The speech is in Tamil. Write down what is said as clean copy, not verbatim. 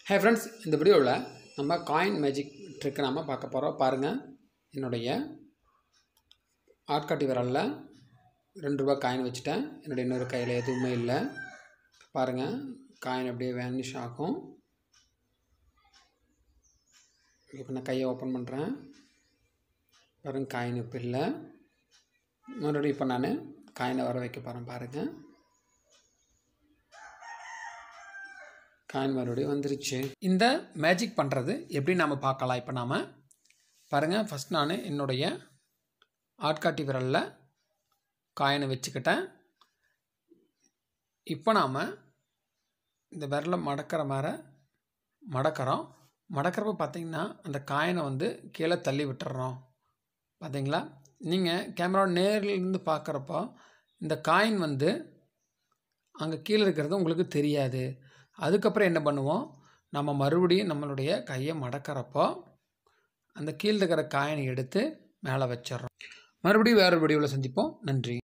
ஹே ஃப்ரெண்ட்ஸ், இந்த வீடியோவில் நம்ம காயின் மேஜிக் ட்ரிக்கை நம்ம பார்க்க போகிறோம். பாருங்கள், என்னுடைய ஆட்காட்டி விரலில் ₹2 காயின் வச்சுட்டேன். என்னுடைய இன்னொரு கையில் எதுவுமே இல்லை. பாருங்கள், காயின் அப்படியே வேனிஷ் ஆகும். இப்போ நான் கையை ஓப்பன் பண்ணுறேன். பாருங்கள், காயின் இப்போ இல்லை. மறுபடியும் இப்போ நான் காயினை வர வைக்க போகிறேன். பாருங்கள், காயின் மறுபடியும் வந்துருச்சு. இந்த மேஜிக் பண்ணுறது எப்படி நாம் பார்க்கலாம். இப்போ நாம் பாருங்கள், ஃபஸ்ட் நான் என்னுடைய ஆட்காட்டி விரலில் காயினை வச்சுக்கிட்டேன். இப்போ நாம் இந்த விரலை மடக்கிற மாதிரி மடக்கிறப்ப பார்த்திங்கன்னா அந்த காயினை கீழே தள்ளி விட்டுறோம். பார்த்திங்களா, நீங்கள் கேமரா நேரிலிருந்து பார்க்குறப்போ இந்த காயின் அங்கே கீழே இருக்கிறது உங்களுக்கு தெரியாது. அதுக்கப்புறம் என்ன பண்ணுவோம், நம்ம மறுபடியும் நம்மளுடைய கையை மடக்கிறப்போ அந்த கீழே இருக்கிற காயினை எடுத்து மேலே வச்சிடறோம். மறுபடியும் வேறு வீடியோவில் சந்திப்போம். நன்றி.